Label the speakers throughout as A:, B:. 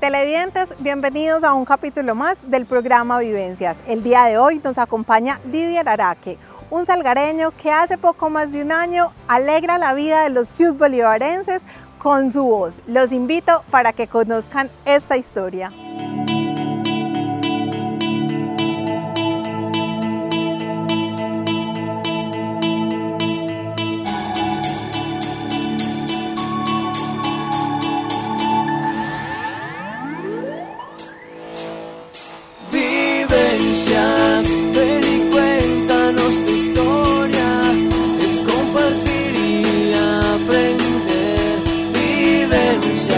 A: Televidentes, bienvenidos a un capítulo más del programa Vivencias. El día de hoy nos acompaña Didier Araque, un salgareño que hace poco más de un año alegra la vida de los ciudad bolivarenses con su voz. Los invito para que conozcan esta historia.
B: Ven y cuéntanos tu historia, es compartir y aprender. Vivencias,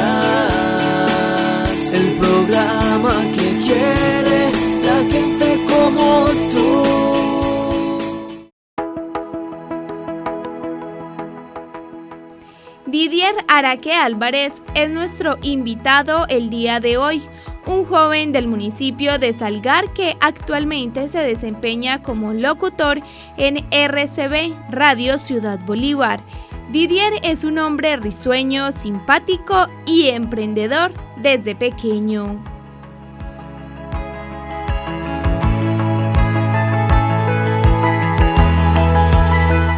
B: el programa que quiere la gente como tú.
C: Didier Araque Álvarez es nuestro invitado el día de hoy. Un joven del municipio de Salgar que actualmente se desempeña como locutor en RCB, Radio Ciudad Bolívar. Didier es un hombre risueño, simpático y emprendedor desde pequeño.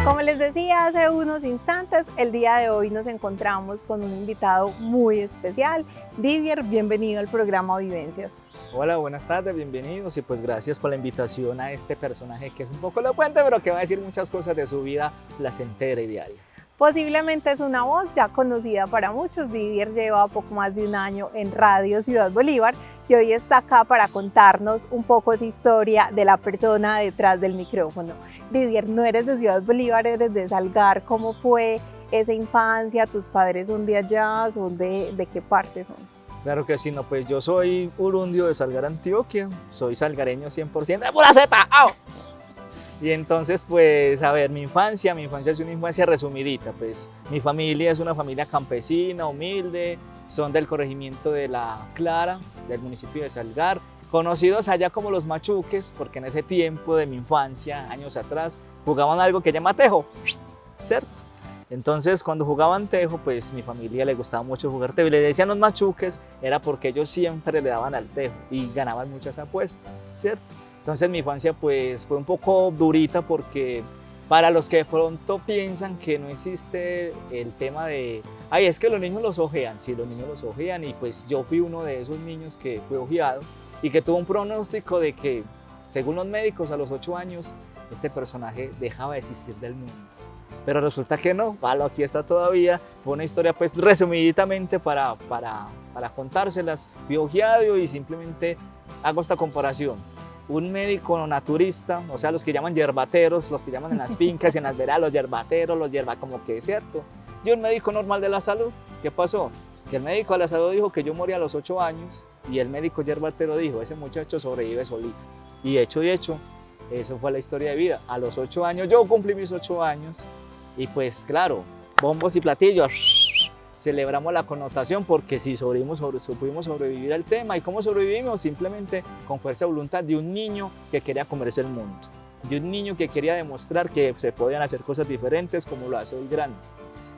A: Como les decía hace unos instantes, el día de hoy nos encontramos con un invitado muy especial. Didier, bienvenido al programa Vivencias.
D: Hola, buenas tardes, bienvenidos y pues gracias por la invitación a este personaje que es un poco elocuente, pero que va a decir muchas cosas de su vida placentera y diaria.
A: Posiblemente es una voz ya conocida para muchos. Didier lleva poco más de un año en Radio Ciudad Bolívar y hoy está acá para contarnos un poco esa historia de la persona detrás del micrófono. Didier, no eres de Ciudad Bolívar, eres de Salgar. ¿Cómo fue esa infancia? ¿Tus padres son de allá? ¿Son de qué parte son?
D: Claro que sí, no, pues yo soy urundio de Salgar, Antioquia, soy salgareño 100%, ¡de pura cepa! ¡Au! Y entonces, pues, a ver, mi infancia es una infancia resumidita, pues mi familia es una familia campesina, humilde, son del corregimiento de La Clara, del municipio de Salgar, conocidos allá como los machuques, porque en ese tiempo de mi infancia, años atrás, jugaban algo que llama tejo, ¿cierto? Entonces, cuando jugaban tejo, pues mi familia le gustaba mucho jugar tejo y le decían los machuques, era porque ellos siempre le daban al tejo y ganaban muchas apuestas, ¿cierto? Entonces mi infancia pues fue un poco durita porque para los que de pronto piensan que no existe el tema de ay, es que los niños los ojean, sí, los niños los ojean y pues yo fui uno de esos niños que fue ojeado y que tuvo un pronóstico de que según los médicos a los 8 años este personaje dejaba de existir del mundo. Pero resulta que no, Palo aquí está todavía, fue una historia pues resumidamente para contárselas, fui ojeado y simplemente hago esta comparación. Un médico naturista, o sea, los que llaman yerbateros, los que llaman en las fincas y en las veredas, los yerbateros, como que es cierto. Y un médico normal de la salud, ¿qué pasó? Que el médico de la salud dijo que yo moría a los 8 años y el médico yerbatero dijo, ese muchacho sobrevive solito. Y hecho, eso fue la historia de vida. A los 8 años, yo cumplí mis 8 años y pues claro, bombos y platillos. Celebramos la connotación porque sí, supimos sobrevivir al tema. ¿Y cómo sobrevivimos? Simplemente con fuerza de voluntad de un niño que quería comerse el mundo, de un niño que quería demostrar que se podían hacer cosas diferentes como lo hace hoy grande.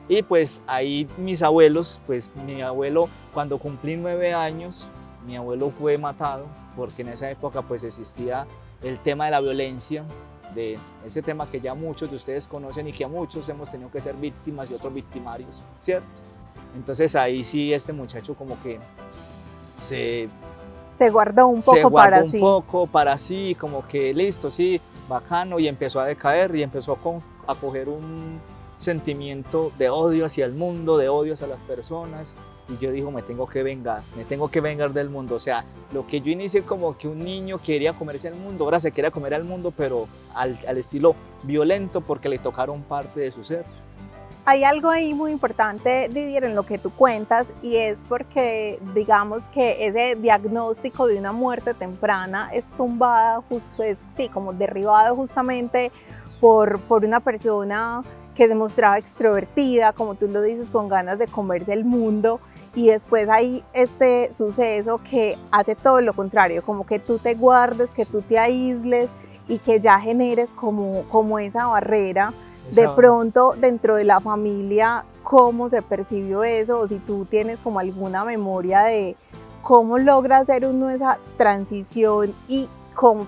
D: Y pues ahí mis abuelos, pues mi abuelo cuando cumplí 9 años, mi abuelo fue matado porque en esa época pues existía el tema de la violencia, de ese tema que ya muchos de ustedes conocen y que a muchos hemos tenido que ser víctimas y otros victimarios, ¿cierto? Entonces ahí sí este muchacho como que se
A: guardó un poco
D: para sí, como que listo, sí, bacano, y empezó a decaer y empezó a coger un sentimiento de odio hacia el mundo, de odio hacia las personas, y yo digo, me tengo que vengar del mundo. O sea, lo que yo inicié como que un niño quería comerse el mundo, ahora se quiere comer al mundo, pero al estilo violento porque le tocaron parte de su ser.
A: Hay algo ahí muy importante, Didier, en lo que tú cuentas, y es porque digamos que ese diagnóstico de una muerte temprana es tumbada, pues, sí, como derribado justamente por una persona que se mostraba extrovertida, como tú lo dices, con ganas de comerse el mundo, y después hay este suceso que hace todo lo contrario, como que tú te guardes, que tú te aísles y que ya generes como esa barrera. De pronto dentro de la familia, ¿cómo se percibió eso? O si tú tienes como alguna memoria de ¿cómo logra hacer uno esa transición y cómo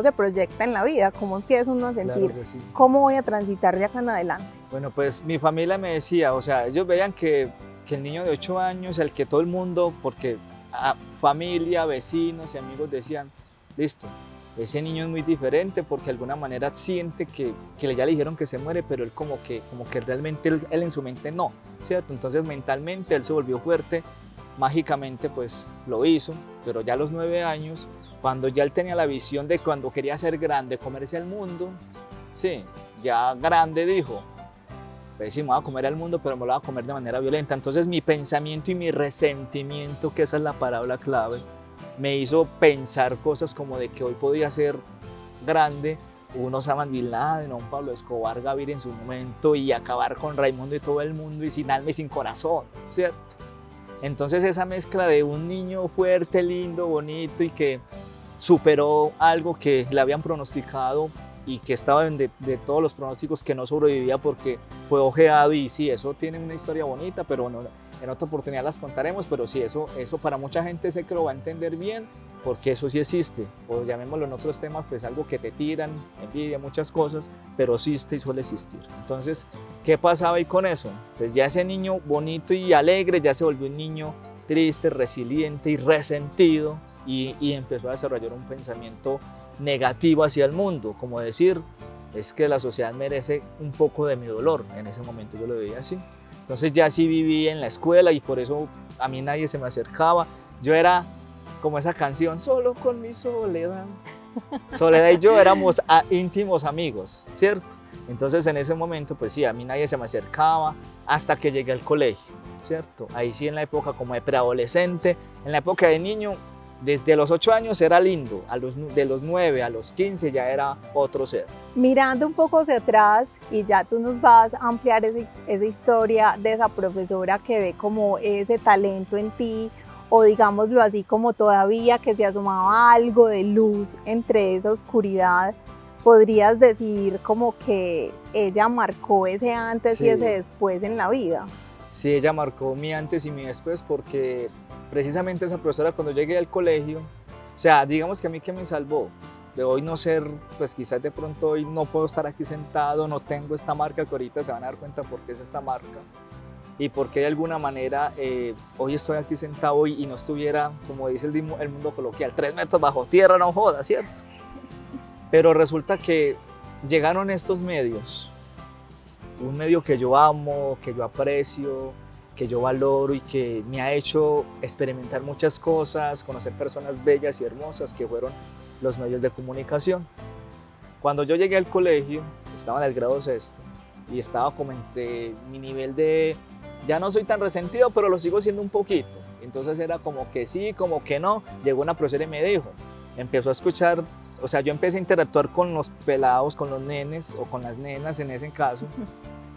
A: se proyecta en la vida? ¿Cómo empieza uno a sentir,
D: Claro que sí.
A: cómo voy a transitar de acá en adelante?
D: Bueno, pues mi familia me decía, o sea, ellos veían que el niño de 8 años, el que todo el mundo, porque familia, vecinos y amigos decían, listo, ese niño es muy diferente porque de alguna manera siente que ya le dijeron que se muere, pero él como que realmente él en su mente no, ¿cierto? Entonces mentalmente él se volvió fuerte, mágicamente pues lo hizo, pero ya a los 9 años, cuando ya él tenía la visión de cuando quería ser grande, comerse al mundo, sí, ya grande dijo, pues sí, me voy a comer al mundo, pero me lo voy a comer de manera violenta. Entonces mi pensamiento y mi resentimiento, que esa es la palabra clave, me hizo pensar cosas como de que hoy podía ser grande, un Osama Bin Laden o un Pablo Escobar Gaviria en su momento y acabar con Raimundo y todo el mundo y sin alma y sin corazón, ¿cierto? Entonces esa mezcla de un niño fuerte, lindo, bonito y que superó algo que le habían pronosticado y que estaba de todos los pronósticos, que no sobrevivía porque fue ojeado, y sí, eso tiene una historia bonita, pero bueno, en otra oportunidad las contaremos, pero sí, eso para mucha gente sé que lo va a entender bien, porque eso sí existe, o llamémoslo en otros temas, pues algo que te tiran, envidia, muchas cosas, pero existe y suele existir. Entonces, ¿qué pasaba ahí con eso? Pues ya ese niño bonito y alegre ya se volvió un niño triste, resiliente y resentido, y empezó a desarrollar un pensamiento negativo hacia el mundo, como decir, es que la sociedad merece un poco de mi dolor. En ese momento yo lo veía así. Entonces ya sí viví en la escuela y por eso a mí nadie se me acercaba. Yo era como esa canción, solo con mi soledad. Soledad y yo éramos íntimos amigos, ¿cierto? Entonces en ese momento pues sí, a mí nadie se me acercaba hasta que llegué al colegio, ¿cierto? Ahí sí, en la época como de preadolescente, en la época de niño, desde los 8 años era lindo, de los 9 a los 15 ya era otro ser.
A: Mirando un poco hacia atrás, y ya tú nos vas a ampliar esa historia de esa profesora que ve como ese talento en ti, o digámoslo así, como todavía que se asomaba algo de luz entre esa oscuridad, ¿podrías decir como que ella marcó ese antes
D: Sí.
A: y ese después en la vida?
D: Sí, ella marcó mi antes y mi después, porque precisamente esa profesora, cuando llegué al colegio, o sea, digamos que a mí que me salvó de hoy no ser, pues quizás de pronto hoy no puedo estar aquí sentado, no tengo esta marca, que ahorita se van a dar cuenta por qué es esta marca y por qué de alguna manera hoy estoy aquí sentado y no estuviera, como dice el mundo coloquial, 3 metros bajo tierra, no joda, ¿cierto? Pero resulta que llegaron estos medios, un medio que yo amo, que yo aprecio, que yo valoro y que me ha hecho experimentar muchas cosas, conocer personas bellas y hermosas, que fueron los medios de comunicación. Cuando yo llegué al colegio, estaba en el grado 6º y estaba como entre mi nivel de, ya no soy tan resentido, pero lo sigo siendo un poquito. Entonces era como que sí, como que no. Llegó una profesora y me dijo, empezó a escuchar, o sea, yo empecé a interactuar con los pelados, con los nenes o con las nenas en ese caso.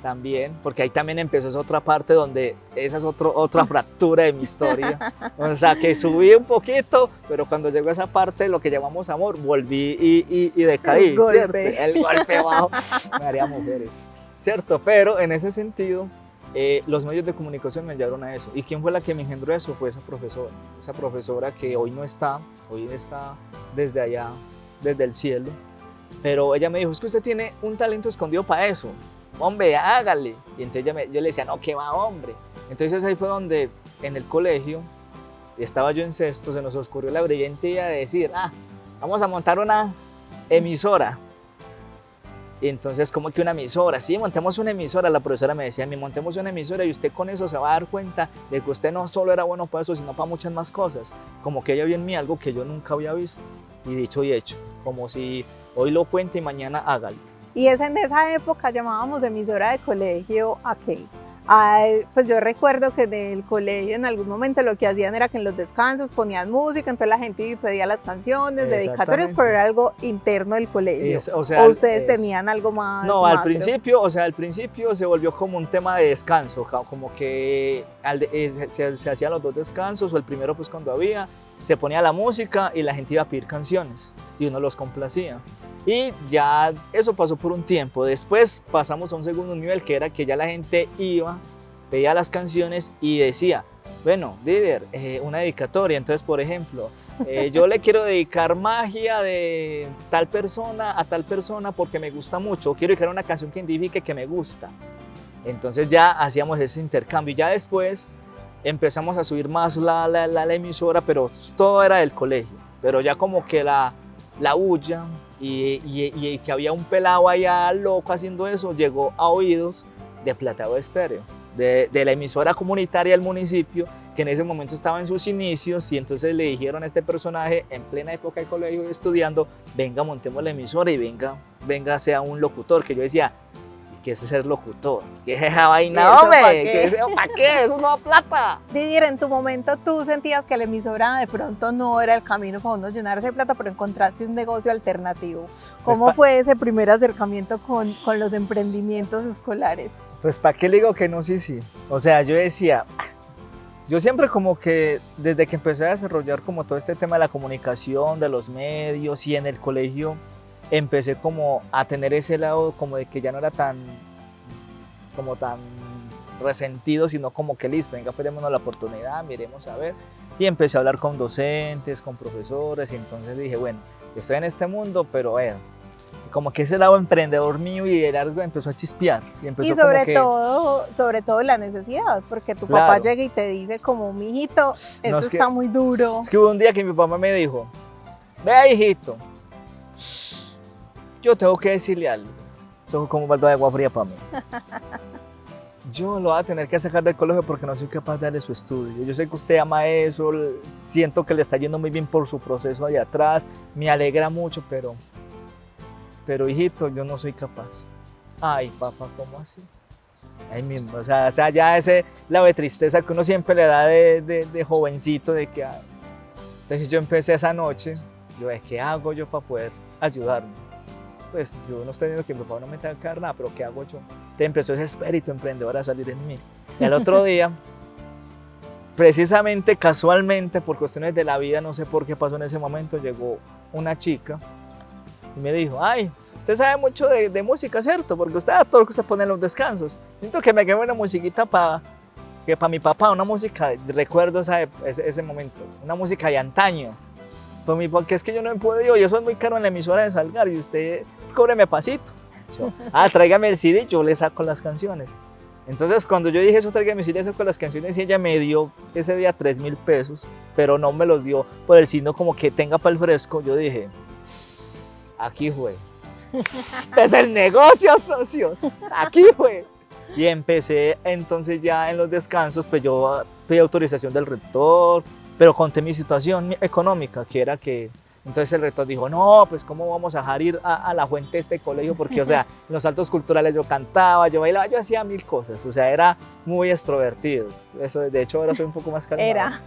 D: También, porque ahí también empezó esa otra parte donde esa es otra fractura de mi historia. O sea, que subí un poquito, pero cuando llegó a esa parte, lo que llamamos amor, volví y decaí,
A: El golpe.
D: ¿cierto? El golpe bajo me haría mujeres, ¿cierto? Pero en ese sentido, los medios de comunicación me llevaron a eso. ¿Y quién fue la que me engendró eso? Fue esa profesora que hoy no está, hoy está desde allá, desde el cielo. Pero ella me dijo, es que usted tiene un talento escondido para eso. Hombre, hágale. Y entonces yo le decía, no, ¿qué va, hombre? Entonces ahí fue donde en el colegio, estaba yo en sexto, se nos ocurrió la brillante idea de decir, vamos a montar una emisora. Y entonces, ¿cómo que una emisora? Sí, montemos una emisora. La profesora me decía, montemos una emisora y usted con eso se va a dar cuenta de que usted no solo era bueno para eso, sino para muchas más cosas. Como que ella vio en mí algo que yo nunca había visto. Y dicho y hecho, como si hoy lo cuente y mañana hágalo.
A: Y es en esa época llamábamos emisora de colegio a qué. Pues yo recuerdo que del colegio en algún momento lo que hacían era que en los descansos ponían música, entonces la gente pedía las canciones, dedicatorias, pero era algo interno del colegio.
D: O sea,
A: ustedes tenían algo más.
D: No, al principio se volvió como un tema de descanso, como que se hacían los 2 descansos, o el primero pues cuando había, se ponía la música y la gente iba a pedir canciones y uno los complacía. Y ya eso pasó por un tiempo. Después pasamos a un segundo nivel, que era que ya la gente iba, veía las canciones y decía, bueno, Didier, una dedicatoria. Entonces, por ejemplo, yo le quiero dedicar magia de tal persona a tal persona porque me gusta mucho. O quiero dedicar una canción que indique que me gusta. Entonces ya hacíamos ese intercambio. Y ya después empezamos a subir más la emisora, pero todo era del colegio. Pero ya como que la bulla y que había un pelado allá loco haciendo eso, llegó a oídos de Plateado Estéreo, de la emisora comunitaria del municipio, que en ese momento estaba en sus inicios, y entonces le dijeron a este personaje, en plena época de colegio estudiando, venga, montemos la emisora y venga, sea un locutor. Que yo decía, ¿qué es ser locutor? ¿Qué es esa vaina, hombre? ¿Para qué? Eso no da plata.
A: Didier, en tu momento tú sentías que la emisora de pronto no era el camino para uno llenarse de plata, pero encontraste un negocio alternativo. ¿Cómo fue ese primer acercamiento con los emprendimientos escolares?
D: Pues ¿para qué le digo que no? Sí. O sea, yo decía, yo siempre como que desde que empecé a desarrollar como todo este tema de la comunicación, de los medios, y en el colegio empecé como a tener ese lado como de que ya no era tan resentido, sino como que listo, venga, pues démonos la oportunidad, miremos a ver. Y empecé a hablar con docentes, con profesores, y entonces dije, bueno, yo estoy en este mundo, pero como que ese lado emprendedor mío y el liderazgo empezó a chispear. Y
A: sobre todo la necesidad, porque tu papá llega y te dice como, mijito, esto está muy duro.
D: Es que hubo un día que mi papá me dijo, vea, hijito, yo tengo que decirle algo. Eso es como un balde de agua fría para mí. Yo lo voy a tener que sacar del colegio porque no soy capaz de darle su estudio. Yo sé que usted ama eso, siento que le está yendo muy bien por su proceso allá atrás, me alegra mucho, pero hijito, yo no soy capaz. Ay, papá, ¿cómo así? Ahí mismo, o sea, ya ese lado de tristeza que uno siempre le da de jovencito, de que... Entonces yo empecé esa noche, ¿qué hago yo para poder ayudarme? Pues yo no estoy diciendo que mi papá no me tenga que dar nada, pero ¿qué hago yo? Entonces empezó ese espíritu emprendedor a salir en mí. Y al otro día, precisamente casualmente, por cuestiones de la vida, no sé por qué pasó en ese momento, llegó una chica y me dijo, ay, usted sabe mucho de música, ¿cierto? Porque usted todo lo que usted pone en los descansos. Siento que me queme una musiquita para mi papá, una música, recuerdo ese momento, una música de antaño. Porque es que yo no he podido, y eso es muy caro en la emisora de Salgar, y usted cóbreme pasito. Tráigame el CD, yo le saco las canciones. Entonces cuando yo dije eso, tráigame el CD, le saco las canciones, y ella me dio ese día 3.000 pesos, pero no me los dio por el signo como que tenga para el fresco. Yo dije, aquí fue. Este es el negocio, socios, aquí fue. Y empecé entonces ya en los descansos, pues yo pedí autorización del rector, pero conté mi situación económica, que era que, entonces el rector dijo, no, pues cómo vamos a dejar ir a la fuente de este colegio, porque, o sea, en los actos culturales yo cantaba, yo bailaba, yo hacía 1000 cosas, o sea, era muy extrovertido. Eso, de hecho, ahora soy un poco más calmado.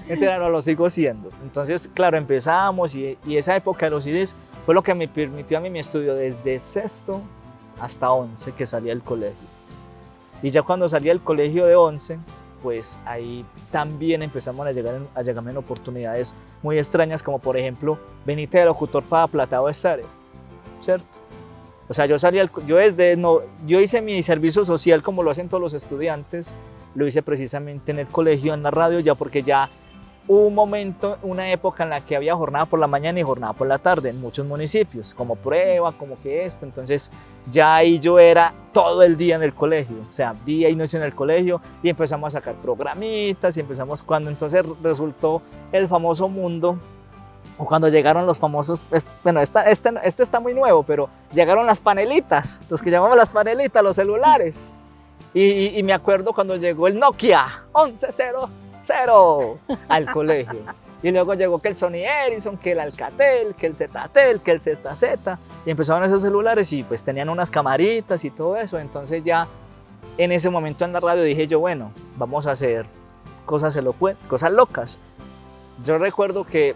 D: Mentira, no lo sigo siendo. Entonces, claro, empezamos, y esa época de los CDs fue lo que me permitió a mí mi estudio desde sexto hasta 11 que salía del colegio. Y ya cuando salía del colegio de 11, pues ahí también empezamos a llegarme en oportunidades muy extrañas, como por ejemplo, venite de locutor para Plateado Estéreo, ¿cierto? O sea, yo hice mi servicio social como lo hacen todos los estudiantes, lo hice precisamente en el colegio, en la radio, ya porque ya hubo un momento, una época en la que había jornada por la mañana y jornada por la tarde en muchos municipios, como prueba, como que esto. Entonces ya ahí yo era todo el día en el colegio, o sea, día y noche en el colegio, y empezamos a sacar programitas, y empezamos cuando entonces resultó el famoso mundo, o cuando llegaron los famosos, bueno, este está muy nuevo, pero llegaron las panelitas, los que llamamos las panelitas, los celulares. Y me acuerdo cuando llegó el Nokia 1100 al colegio. Y luego llegó que el Sony Ericsson, que el Alcatel, que el Ztel, que el ZZ. Y empezaron esos celulares y pues tenían unas camaritas y todo eso. Entonces ya en ese momento en la radio dije yo, bueno, vamos a hacer cosas locas. Yo recuerdo que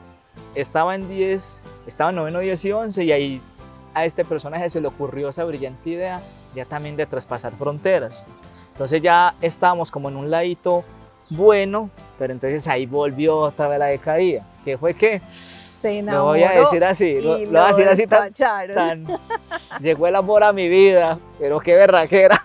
D: estaba en noveno, 10 y 11, y ahí a este personaje se le ocurrió esa brillante idea ya también de traspasar fronteras. Entonces ya estábamos como en un ladito bueno, pero entonces ahí volvió otra vez la decaída. ¿Qué fue qué?
A: Se enamoró.
D: Lo voy a decir así, lo voy a decir así tan llegó el amor a mi vida, pero qué berraquera.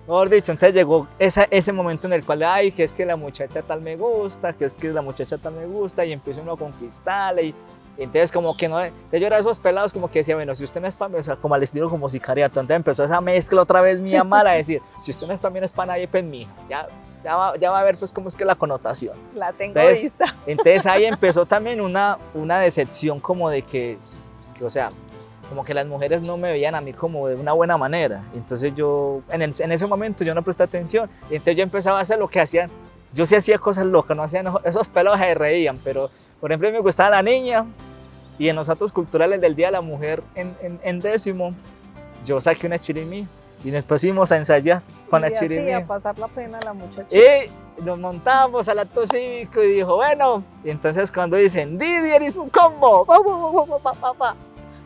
D: Mejor dicho, entonces llegó ese momento en el cual, ay, que es que la muchacha tal me gusta, que es que la muchacha tal me gusta, y empieza uno a conquistarla, y entonces como que no, entonces yo era de esos pelados como que decía, bueno, si usted no es para mí, o sea, como al estilo como sicariato, entonces empezó esa mezcla otra vez mía mala, a decir, si usted no es para mí, no es para nadie, pues mija, ya va a ver pues cómo es que la connotación.
A: La tengo
D: Entonces,
A: vista.
D: entonces ahí empezó también una decepción como de que, o sea, como que las mujeres no me veían a mí como de una buena manera. Entonces yo, en ese momento yo no presté atención. Y entonces yo empezaba a hacer lo que hacían. Yo sí hacía cosas locas, no hacían, esos pelados se reían, pero por ejemplo a mí me gustaba la niña. Y en los actos culturales del Día de la Mujer en décimo, yo saqué una chirimía. Y nos pusimos a ensayar con la
A: Y así,
D: chirimía.
A: a pasar la pena a la muchacha.
D: Y nos montamos al acto cívico y dijo, bueno, y entonces cuando dicen, Didier hizo un combo, pa, pa, pa, pa, pa,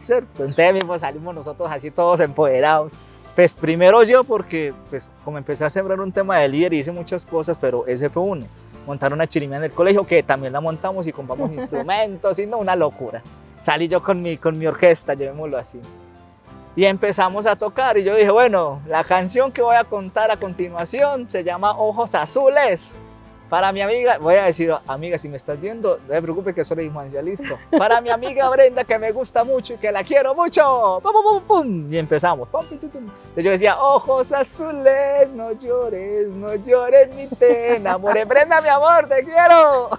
D: ¿cierto? Entonces mismo salimos nosotros así todos empoderados. Pues primero yo porque pues como empecé a sembrar un tema de líder hice muchas cosas, pero ese fue uno. Montar una chirimía en el colegio que también la montamos y compramos instrumentos y no, una locura. Salí yo con mi orquesta, llevémoslo así. Y empezamos a tocar y yo dije, bueno, la canción que voy a contar a continuación se llama Ojos Azules. Para mi amiga, voy a decir, amiga, si me estás viendo, no te preocupes que soy infancia, listo. Para mi amiga Brenda, que me gusta mucho y que la quiero mucho. Pum, pum, pum, pum. Y empezamos. Pum, pum, pum, pum. Entonces yo decía, ojos azules, no llores, ni te enamores. Brenda, mi amor, te quiero.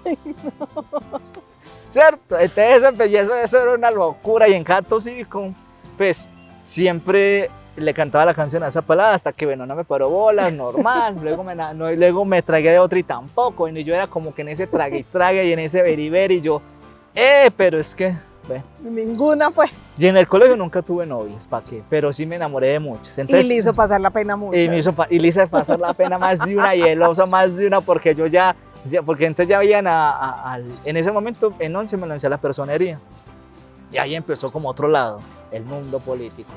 D: ¿Cierto? Entonces eso era una locura. Y en canto cívico, pues siempre le cantaba la canción a esa palabra hasta que, bueno, no me paró bolas, normal. Luego me tragué de otra y tampoco. Y yo era como que en ese trague y trague y en ese ver y yo, pero es que, bueno.
A: Ninguna, pues.
D: Y en el colegio nunca tuve novias, ¿para qué? Pero sí me enamoré de muchas. Entonces,
A: Y le hizo pasar la pena mucho.
D: y le hice pasar la pena más de una y el oso más de una porque yo porque entonces ya habían en ese momento en 11 me lancé a la personería. Y ahí empezó como otro lado, el mundo político.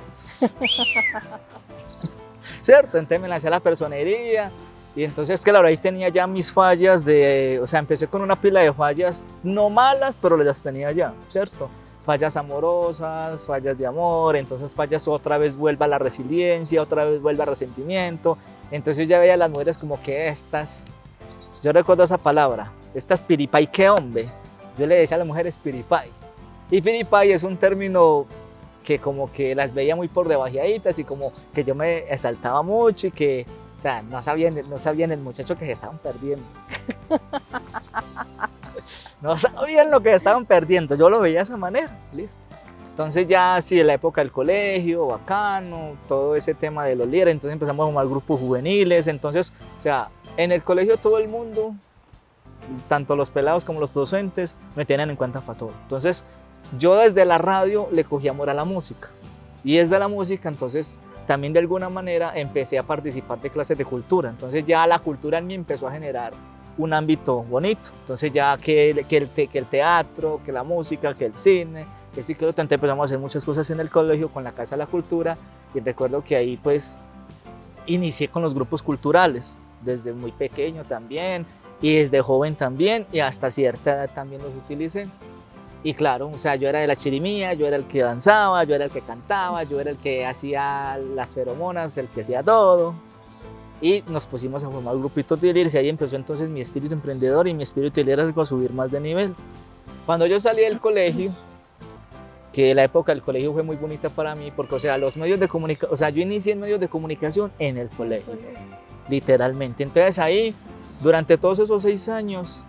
D: ¿Cierto? Entonces me lancé a la personería y entonces, claro, ahí tenía ya mis fallas o sea, empecé con una pila de fallas no malas, pero las tenía ya, ¿cierto? Fallas amorosas, fallas de amor, entonces fallas otra vez vuelve a la resiliencia, otra vez vuelve al resentimiento. Entonces yo ya veía a las mujeres como que yo recuerdo esa palabra, estas piripay, ¿qué hombre? Yo le decía a las mujeres piripay. Y piripay es un término que como que las veía muy por debajeaditas y como que yo me exaltaba mucho y que, o sea, no sabían el muchacho que se estaban perdiendo. No sabían lo que se estaban perdiendo, yo lo veía de esa manera, listo. Entonces ya sí, en la época del colegio, bacano, todo ese tema de los líderes, entonces empezamos a formar grupos juveniles, entonces, o sea, en el colegio todo el mundo, tanto los pelados como los docentes, me tenían en cuenta para todo. Entonces, yo desde la radio le cogí amor a la música y desde la música entonces también de alguna manera empecé a participar de clases de cultura, entonces ya la cultura en mí empezó a generar un ámbito bonito, entonces ya que el teatro, que la música, que el cine, que sí que entonces empezamos a hacer muchas cosas en el colegio con la Casa de la Cultura y recuerdo que ahí pues inicié con los grupos culturales desde muy pequeño también y desde joven también y hasta cierta edad también los utilicé. Y claro, o sea, yo era de la chirimía, yo era el que danzaba, yo era el que cantaba, yo era el que hacía las feromonas, el que hacía todo. Y nos pusimos a formar grupitos de líderes y ahí empezó entonces mi espíritu emprendedor y mi espíritu de liderazgo a subir más de nivel. Cuando yo salí del colegio, que la época del colegio fue muy bonita para mí, porque, o sea, los medios de comunicación, o sea, yo inicié en medios de comunicación en el colegio, literalmente. Entonces ahí, durante todos esos 6 años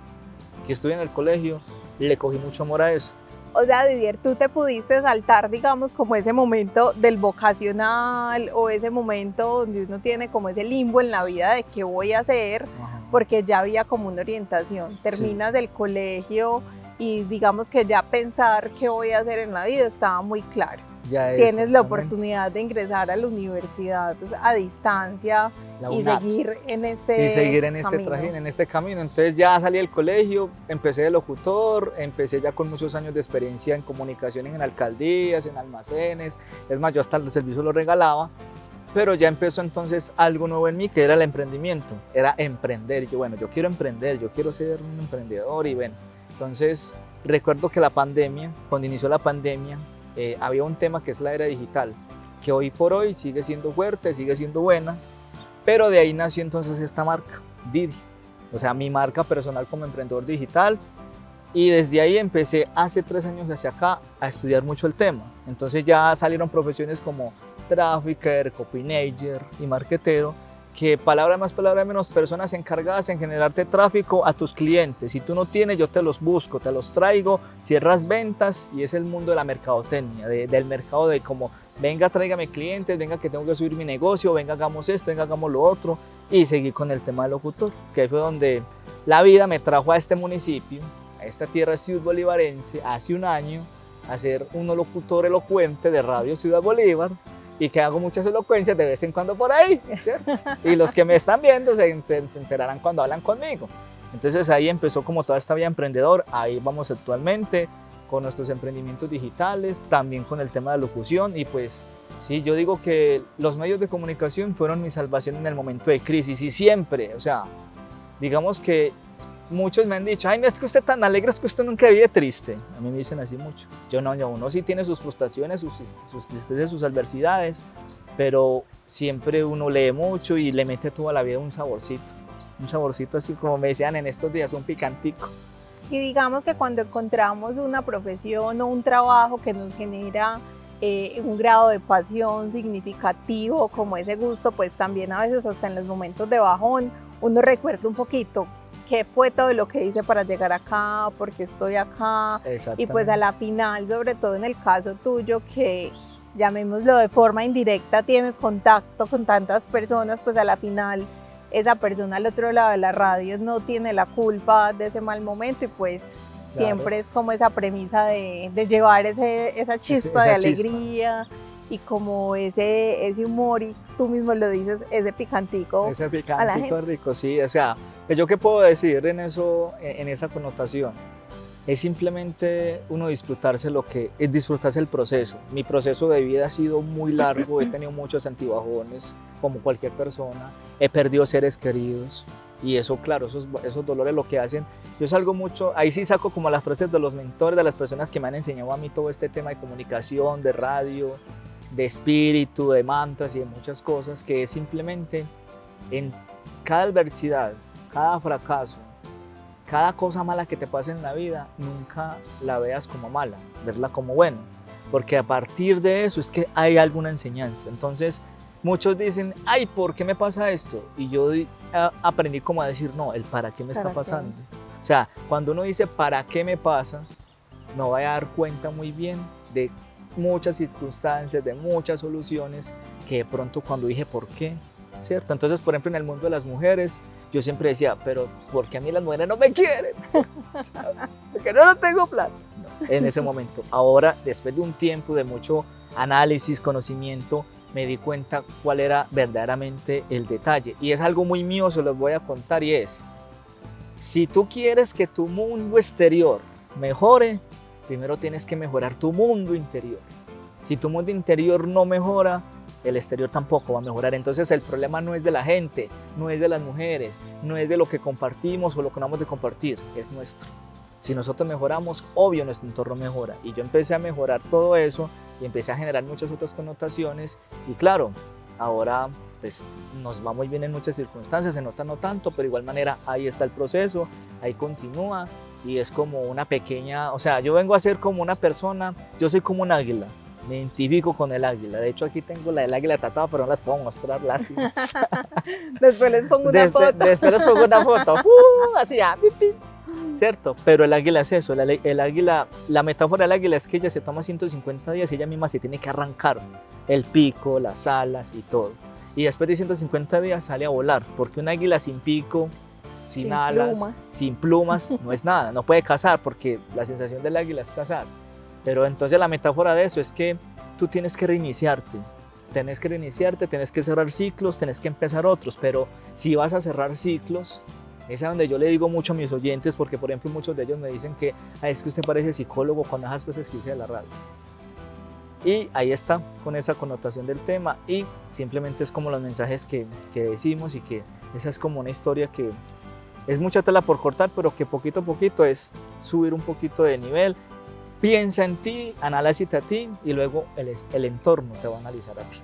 D: que estuve en el colegio, le cogí mucho amor a eso.
A: O sea, Didier, tú te pudiste saltar, digamos, como ese momento del vocacional o ese momento donde uno tiene como ese limbo en la vida de qué voy a hacer,
D: Ajá.
A: porque ya había como una orientación. Terminas el colegio y digamos que ya pensar qué voy a hacer en la vida estaba muy claro.
D: Ya
A: Tienes la
D: exactamente.
A: oportunidad de ingresar a la universidad pues, a distancia
D: La
A: y
D: UNAP.
A: seguir en este
D: camino. Trajín, en este camino. Entonces ya salí del colegio, empecé de locutor, empecé ya con muchos años de experiencia en comunicación en alcaldías, en almacenes, es más, yo hasta el servicio lo regalaba, pero ya empezó entonces algo nuevo en mí que era el emprendimiento, era emprender. Y yo, bueno, yo quiero emprender, yo quiero ser un emprendedor y bueno, entonces recuerdo que cuando inició la pandemia, había un tema que es la era digital, que hoy por hoy sigue siendo fuerte, sigue siendo buena, Pero de ahí nació entonces esta marca, Didi, o sea, mi marca personal como emprendedor digital. Y desde ahí empecé hace 3 años hacia acá a estudiar mucho el tema. Entonces ya salieron profesiones como trafficker, copywriter y marketero, que palabra más, palabra menos, personas encargadas en generarte tráfico a tus clientes. Si tú no tienes, yo te los busco, te los traigo, cierras ventas, y es el mundo de la mercadotecnia, del mercado de como, venga, tráigame clientes, venga que tengo que subir mi negocio, venga, hagamos esto, venga, hagamos lo otro, y seguí con el tema del locutor, que fue donde la vida me trajo a este municipio, a esta tierra ciudad bolivarense, hace un año, a ser un locutor elocuente de Radio Ciudad Bolívar, y que hago muchas elocuencias de vez en cuando por ahí, ¿cierto? Y los que me están viendo se enterarán cuando hablan conmigo. Entonces ahí empezó como toda esta vida emprendedor, ahí vamos actualmente con nuestros emprendimientos digitales, también con el tema de locución, y pues sí, yo digo que los medios de comunicación fueron mi salvación en el momento de crisis, y siempre, o sea, digamos que muchos me han dicho, ay, no es que usted tan alegre, es que usted nunca vive triste. A mí me dicen así mucho. Yo no, uno sí tiene sus frustraciones, sus tristezas, sus adversidades, pero siempre uno lee mucho y le mete toda la vida un saborcito así como me decían en estos días, un picantico.
A: Y digamos que cuando encontramos una profesión o un trabajo que nos genera un grado de pasión significativo, como ese gusto, pues también a veces hasta en los momentos de bajón, uno recuerda un poquito qué fue todo lo que hice para llegar acá, por qué estoy acá, y pues a la final, sobre todo en el caso tuyo, que llamémoslo de forma indirecta, tienes contacto con tantas personas, pues a la final esa persona al otro lado de la radio no tiene la culpa de ese mal momento, y pues siempre es como esa premisa de llevar esa chispa de alegría y como ese humor, y tú mismo lo dices, ese picantico.
D: Ese picantico rico, sí, o sea, ¿yo qué puedo decir en eso, en esa connotación? Es simplemente uno disfrutarse disfrutarse el proceso. Mi proceso de vida ha sido muy largo, he tenido muchos altibajones, como cualquier persona, he perdido seres queridos, y eso, claro, esos dolores lo que hacen, yo salgo mucho, ahí sí saco como las frases de los mentores, de las personas que me han enseñado a mí todo este tema de comunicación, de radio, de espíritu, de mantras y de muchas cosas, que es simplemente en cada adversidad, cada fracaso, cada cosa mala que te pase en la vida, nunca la veas como mala, verla como buena, porque a partir de eso es que hay alguna enseñanza. Entonces muchos dicen, ay, ¿por qué me pasa esto? Y yo aprendí como a decir, no, el para qué me está pasando. O sea, cuando uno dice para qué me pasa, me voy a dar cuenta muy bien de muchas circunstancias, de muchas soluciones, que de pronto cuando dije por qué, ¿cierto? Entonces, por ejemplo, en el mundo de las mujeres, yo siempre decía, pero ¿por qué a mí las mujeres no me quieren? Porque no tengo plata. No, en ese momento. Ahora, después de un tiempo de mucho análisis, conocimiento, me di cuenta cuál era verdaderamente el detalle. Y es algo muy mío, se los voy a contar, y es, si tú quieres que tu mundo exterior mejore, primero tienes que mejorar tu mundo interior. Si tu mundo interior no mejora, el exterior tampoco va a mejorar. Entonces el problema no es de la gente, no es de las mujeres, no es de lo que compartimos o lo que no vamos de compartir, es nuestro. Si nosotros mejoramos, obvio nuestro entorno mejora. Y yo empecé a mejorar todo eso y empecé a generar muchas otras connotaciones. Y claro, ahora pues nos va muy bien en muchas circunstancias, se nota no tanto, pero de igual manera ahí está el proceso, ahí continúa, y es como una pequeña, o sea, yo vengo a ser como una persona, yo soy como un águila, me identifico con el águila. De hecho aquí tengo la del águila tatuada, pero no las puedo mostrar, lástima.
A: Después les pongo una foto.
D: Después les pongo una foto, así ya, ¿cierto? Pero el águila es eso, el águila, la metáfora del águila es que ella se toma 150 días y ella misma se tiene que arrancar el pico, las alas y todo. Y después de 150 días sale a volar, porque un águila sin pico, sin alas, sin plumas, no es nada, no puede cazar, porque la sensación del águila es cazar. Pero entonces la metáfora de eso es que tú tienes que reiniciarte, tienes que cerrar ciclos, tienes que empezar otros, pero si vas a cerrar ciclos, es a donde yo le digo mucho a mis oyentes, porque por ejemplo muchos de ellos me dicen que es que usted parece psicólogo con esas cosas que hice de la radio. Y ahí está, con esa connotación del tema, y simplemente es como los mensajes que decimos, y que esa es como una historia que es mucha tela por cortar, pero que poquito a poquito es subir un poquito de nivel. Piensa en ti, analízate a ti, y luego el entorno te va a analizar a ti.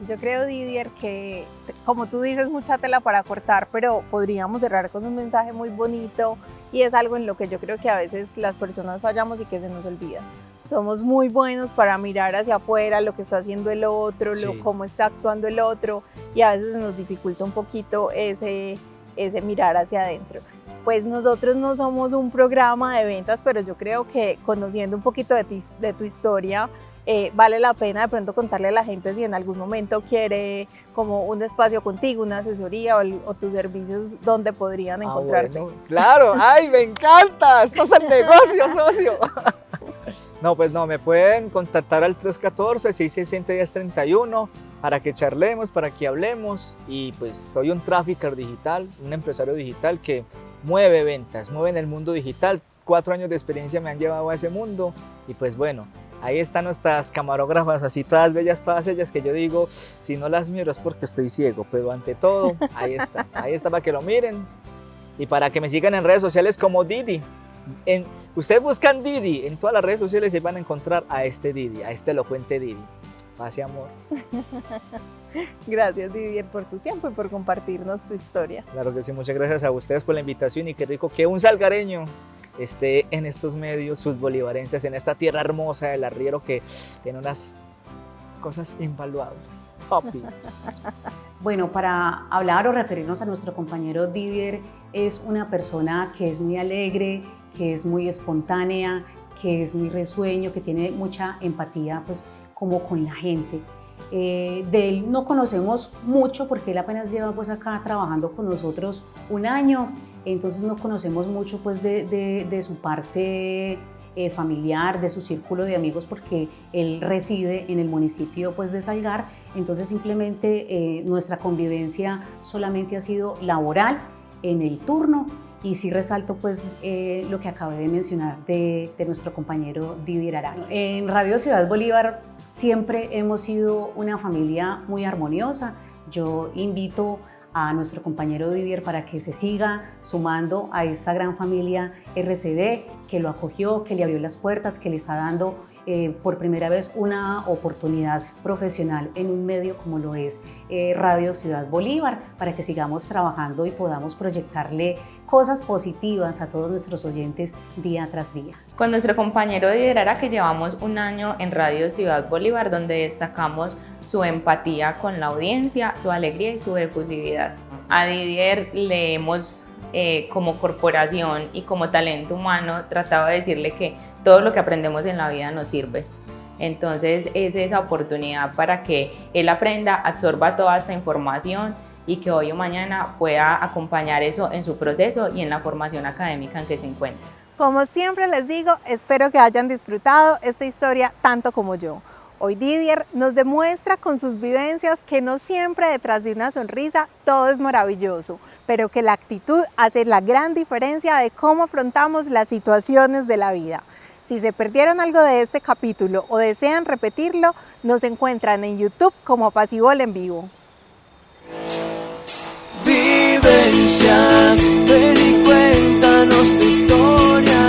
A: Yo creo, Didier, que como tú dices, mucha tela para cortar, pero podríamos cerrar con un mensaje muy bonito y es algo en lo que yo creo que a veces las personas fallamos y que se nos olvida. Somos muy buenos para mirar hacia afuera lo que está haciendo el otro,
D: Sí.
A: cómo está actuando el otro y a veces se nos dificulta un poquito ese mirar hacia adentro. Pues nosotros no somos un programa de ventas, pero yo creo que conociendo un poquito de tu historia, vale la pena de pronto contarle a la gente si en algún momento quiere como un espacio contigo, una asesoría o tus servicios, donde podrían encontrarte.
D: Bueno, claro, ¡ay, me encanta! ¡Esto es el negocio, socio! No, pues no, me pueden contactar al 314-660-1031 para que charlemos, para que hablemos. Y pues soy un trafficker digital, un empresario digital que mueve ventas, mueve en el mundo digital. 4 años de experiencia me han llevado a ese mundo y pues bueno, ahí están nuestras camarógrafas, así todas bellas, todas ellas, que yo digo, si no las miro es porque estoy ciego, pero ante todo, ahí está para que lo miren y para que me sigan en redes sociales como Didi. Ustedes buscan Didi en todas las redes sociales y van a encontrar a este Didi, a este elocuente Didi. Paz y amor.
A: Gracias, Didier, por tu tiempo y por compartirnos tu historia.
D: Claro que sí, muchas gracias a ustedes por la invitación y qué rico que un salgareño esté en estos medios, sus bolivarenses, en esta tierra hermosa del arriero que tiene unas cosas invaluables. Papi.
E: Bueno, para hablar o referirnos a nuestro compañero Didier, es una persona que es muy alegre, que es muy espontánea, que es muy risueño, que tiene mucha empatía pues, como con la gente. De él no conocemos mucho porque él apenas lleva pues acá trabajando con nosotros 1 año, entonces no conocemos mucho pues de su parte familiar, de su círculo de amigos, porque él reside en el municipio pues de Salgar, entonces simplemente nuestra convivencia solamente ha sido laboral en el turno. Y sí resalto pues lo que acabé de mencionar de nuestro compañero Didier Arana. En Radio Ciudad Bolívar siempre hemos sido una familia muy armoniosa. Yo invito a nuestro compañero Didier para que se siga sumando a esta gran familia RCD que lo acogió, que le abrió las puertas, que le está dando por primera vez una oportunidad profesional en un medio como lo es Radio Ciudad Bolívar, para que sigamos trabajando y podamos proyectarle cosas positivas a todos nuestros oyentes día tras día.
F: Con nuestro compañero Didier Ara, que llevamos 1 año en Radio Ciudad Bolívar, donde destacamos su empatía con la audiencia, su alegría y su efusividad. A Didier le hemos como corporación y como talento humano tratado de decirle que todo lo que aprendemos en la vida nos sirve. Entonces es esa oportunidad para que él aprenda, absorba toda esta información y que hoy o mañana pueda acompañar eso en su proceso y en la formación académica en que se encuentra.
A: Como siempre les digo, espero que hayan disfrutado esta historia tanto como yo. Hoy Didier nos demuestra con sus vivencias que no siempre detrás de una sonrisa todo es maravilloso, pero que la actitud hace la gran diferencia de cómo afrontamos las situaciones de la vida. Si se perdieron algo de este capítulo o desean repetirlo, nos encuentran en YouTube como Pasibol en Vivo.
B: Vivencias, ven y cuéntanos tu historia.